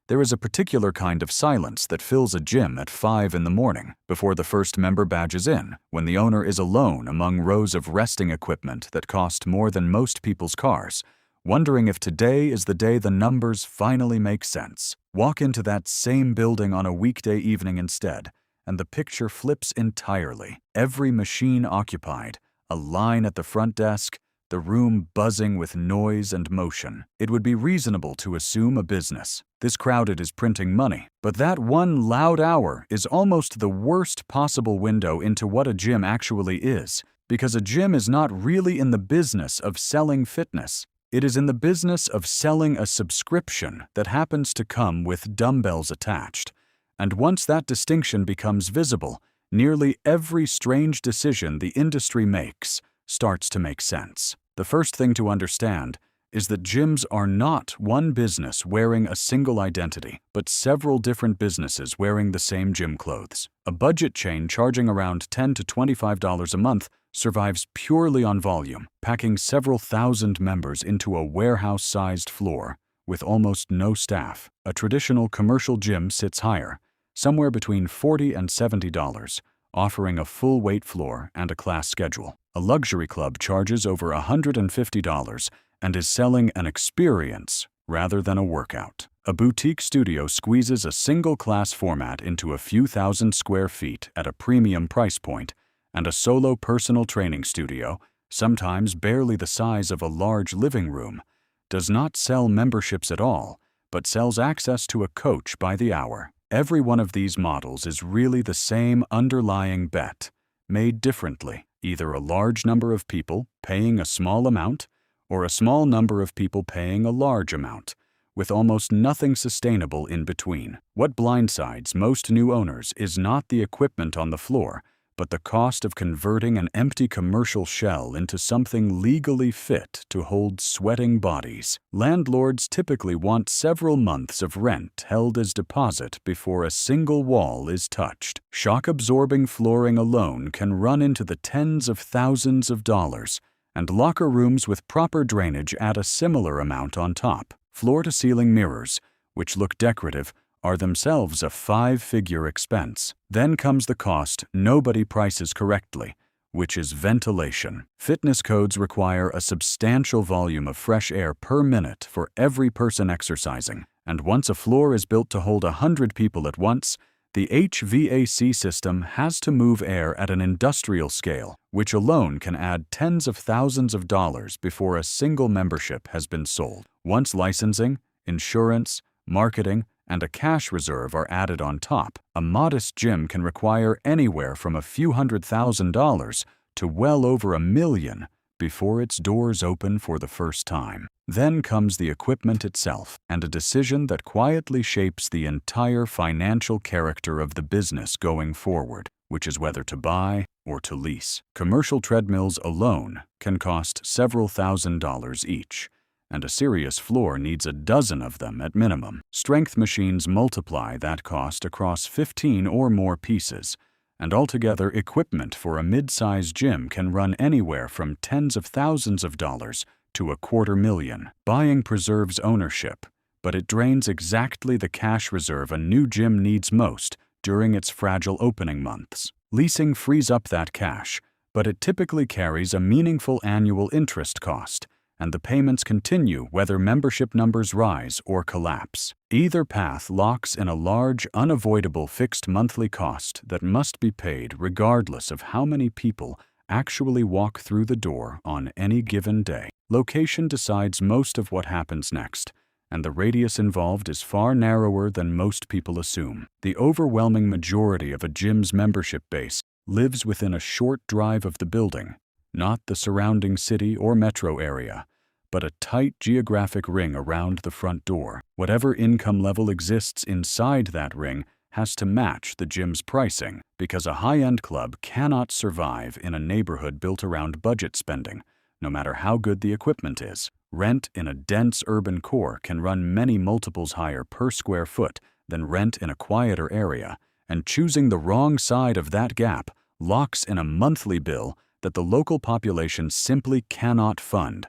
There is a particular kind of silence that fills a gym at 5 in the morning before the first member badges in, when the owner is alone among rows of resting equipment that cost more than most people's cars, wondering if today is the day the numbers finally make sense. Walk into that same building on a weekday evening instead, and the picture flips entirely. Every machine occupied, a line at the front desk, the room buzzing with noise and motion. It would be reasonable to assume a business. This crowded is printing money, but that one loud hour is almost the worst possible window into what a gym actually is, because a gym is not really in the business of selling fitness. It is in the business of selling a subscription that happens to come with dumbbells attached. And once that distinction becomes visible, nearly every strange decision the industry makes starts to make sense. The first thing to understand is that gyms are not one business wearing a single identity, but several different businesses wearing the same gym clothes. A budget chain charging around $10 to $25 a month survives purely on volume, packing several thousand members into a warehouse-sized floor with almost no staff. A traditional commercial gym sits higher, somewhere between $40 and $70, offering a full-weight floor and a class schedule. A luxury club charges over $150 and is selling an experience rather than a workout. A boutique studio squeezes a single-class format into a few thousand square feet at a premium price point, and a solo personal training studio, sometimes barely the size of a large living room, does not sell memberships at all, but sells access to a coach by the hour. Every one of these models is really the same underlying bet, made differently. Either a large number of people paying a small amount, or a small number of people paying a large amount, with almost nothing sustainable in between. What blindsides most new owners is not the equipment on the floor, but the cost of converting an empty commercial shell into something legally fit to hold sweating bodies. Landlords typically want several months of rent held as deposit before a single wall is touched. Shock-absorbing flooring alone can run into the tens of thousands of dollars, and locker rooms with proper drainage add a similar amount on top. Floor-to-ceiling mirrors, which look decorative, are themselves a 5-figure expense. Then comes the cost nobody prices correctly, which is ventilation. Fitness codes require a substantial volume of fresh air per minute for every person exercising, and once a floor is built to hold 100 people at once, the HVAC system has to move air at an industrial scale, which alone can add tens of thousands of dollars before a single membership has been sold. Once licensing, insurance, marketing, and a cash reserve are added on top, a modest gym can require anywhere from a few $100,000 to well over $1 million before its doors open for the first time. Then comes the equipment itself, and a decision that quietly shapes the entire financial character of the business going forward, which is whether to buy or to lease. Commercial treadmills alone can cost several $1,000s each, and a serious floor needs a dozen of them at minimum. Strength machines multiply that cost across 15 or more pieces, and altogether equipment for a mid-size gym can run anywhere from tens of thousands of dollars to $250,000. Buying preserves ownership, but it drains exactly the cash reserve a new gym needs most during its fragile opening months. Leasing frees up that cash, but it typically carries a meaningful annual interest cost, and the payments continue whether membership numbers rise or collapse. Either path locks in a large, unavoidable fixed monthly cost that must be paid regardless of how many people actually walk through the door on any given day. Location decides most of what happens next, and the radius involved is far narrower than most people assume. The overwhelming majority of a gym's membership base lives within a short drive of the building, not the surrounding city or metro area, but a tight geographic ring around the front door. Whatever income level exists inside that ring has to match the gym's pricing, because a high-end club cannot survive in a neighborhood built around budget spending, no matter how good the equipment is. Rent in a dense urban core can run many multiples higher per square foot than rent in a quieter area, and choosing the wrong side of that gap locks in a monthly bill that the local population simply cannot fund,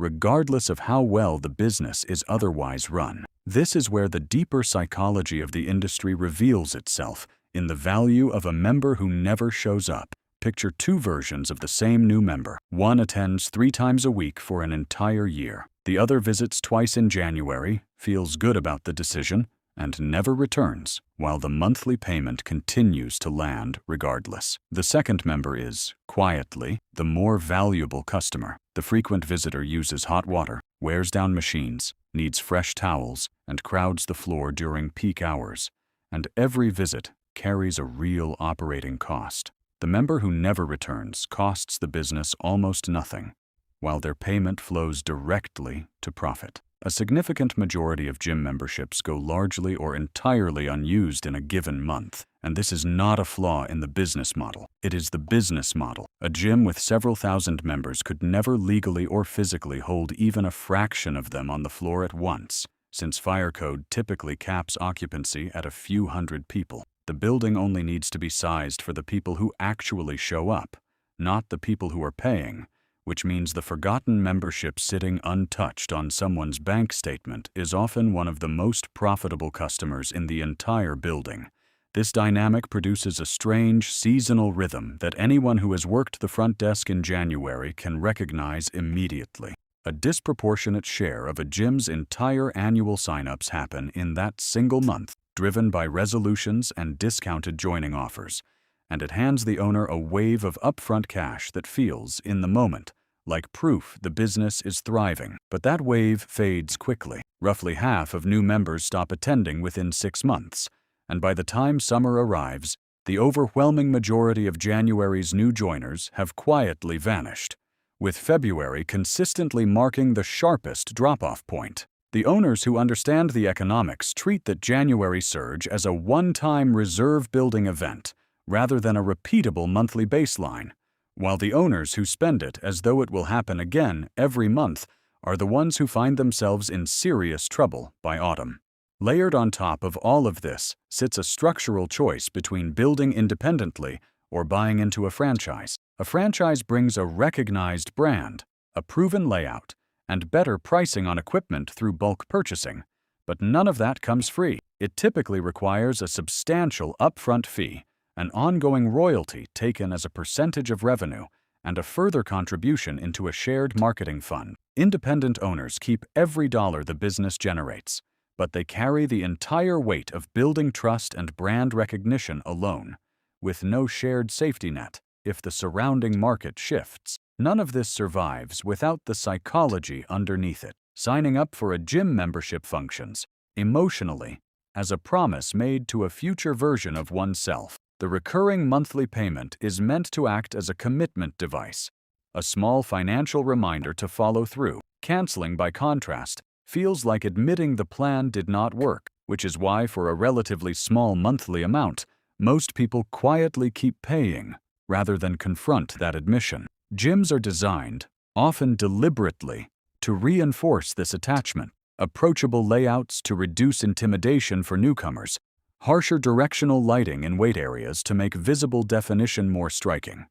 regardless of how well the business is otherwise run. This is where the deeper psychology of the industry reveals itself in the value of a member who never shows up. Picture two versions of the same new member. One attends 3 times a week for an entire year. The other visits twice in January, feels good about the decision, and never returns, while the monthly payment continues to land regardless. The second member is, quietly, the more valuable customer. The frequent visitor uses hot water, wears down machines, needs fresh towels, and crowds the floor during peak hours. And every visit carries a real operating cost. The member who never returns costs the business almost nothing, while their payment flows directly to profit. A significant majority of gym memberships go largely or entirely unused in a given month, and this is not a flaw in the business model. It is the business model. A gym with several thousand members could never legally or physically hold even a fraction of them on the floor at once, since fire code typically caps occupancy at a few hundred people. The building only needs to be sized for the people who actually show up, not the people who are paying, which means the forgotten membership sitting untouched on someone's bank statement is often one of the most profitable customers in the entire building. This dynamic produces a strange, seasonal rhythm that anyone who has worked the front desk in January can recognize immediately. A disproportionate share of a gym's entire annual signups happen in that single month, driven by resolutions and discounted joining offers, and it hands the owner a wave of upfront cash that feels, in the moment, like proof the business is thriving. But that wave fades quickly. Roughly half of new members stop attending within 6 months, and by the time summer arrives, the overwhelming majority of January's new joiners have quietly vanished, with February consistently marking the sharpest drop-off point. The owners who understand the economics treat that January surge as a one-time reserve-building event rather than a repeatable monthly baseline, while the owners who spend it as though it will happen again every month are the ones who find themselves in serious trouble by autumn. Layered on top of all of this sits a structural choice between building independently or buying into a franchise. A franchise brings a recognized brand, a proven layout, and better pricing on equipment through bulk purchasing, but none of that comes free. It typically requires a substantial upfront fee, an ongoing royalty taken as a percentage of revenue, and a further contribution into a shared marketing fund. Independent owners keep every dollar the business generates, but they carry the entire weight of building trust and brand recognition alone, with no shared safety net if the surrounding market shifts. None of this survives without the psychology underneath it. Signing up for a gym membership functions, emotionally, as a promise made to a future version of oneself. The recurring monthly payment is meant to act as a commitment device, a small financial reminder to follow through. Canceling, by contrast, feels like admitting the plan did not work, which is why, for a relatively small monthly amount, most people quietly keep paying rather than confront that admission. Gyms are designed, often deliberately, to reinforce this attachment. Approachable layouts to reduce intimidation for newcomers, harsher directional lighting in weight areas to make visible definition more striking,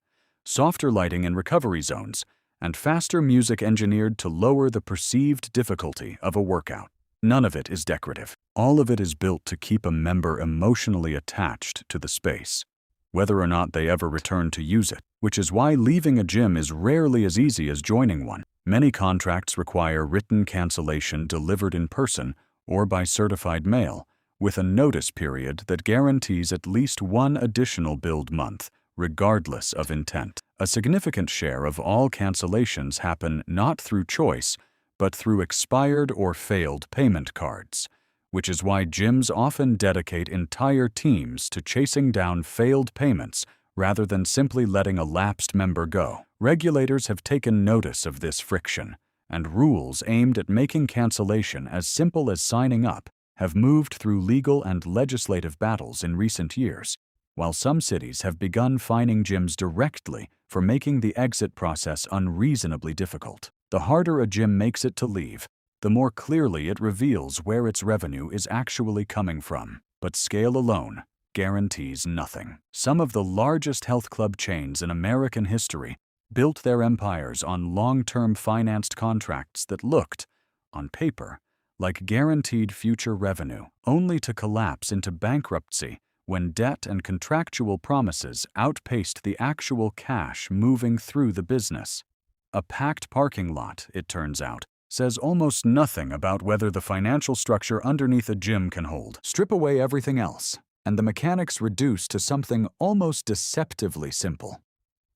softer lighting in recovery zones, and faster music engineered to lower the perceived difficulty of a workout. None of it is decorative. All of it is built to keep a member emotionally attached to the space, whether or not they ever return to use it, which is why leaving a gym is rarely as easy as joining one. Many contracts require written cancellation delivered in person or by certified mail, with a notice period that guarantees at least one additional billed month, regardless of intent. A significant share of all cancellations happen not through choice, but through expired or failed payment cards, which is why gyms often dedicate entire teams to chasing down failed payments rather than simply letting a lapsed member go. Regulators have taken notice of this friction, and rules aimed at making cancellation as simple as signing up have moved through legal and legislative battles in recent years, while some cities have begun fining gyms directly for making the exit process unreasonably difficult. The harder a gym makes it to leave, the more clearly it reveals where its revenue is actually coming from. But scale alone guarantees nothing. Some of the largest health club chains in American history built their empires on long-term financed contracts that looked, on paper, like guaranteed future revenue, only to collapse into bankruptcy when debt and contractual promises outpaced the actual cash moving through the business. A packed parking lot, it turns out, says almost nothing about whether the financial structure underneath a gym can hold. Strip away everything else, and the mechanics reduce to something almost deceptively simple.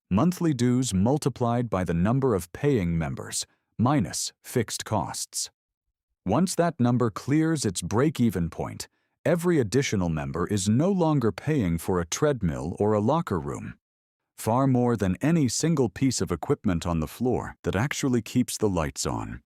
Monthly dues multiplied by the number of paying members, minus fixed costs. Once that number clears its break-even point, every additional member is no longer paying for a treadmill or a locker room, far more than any single piece of equipment on the floor that actually keeps the lights on.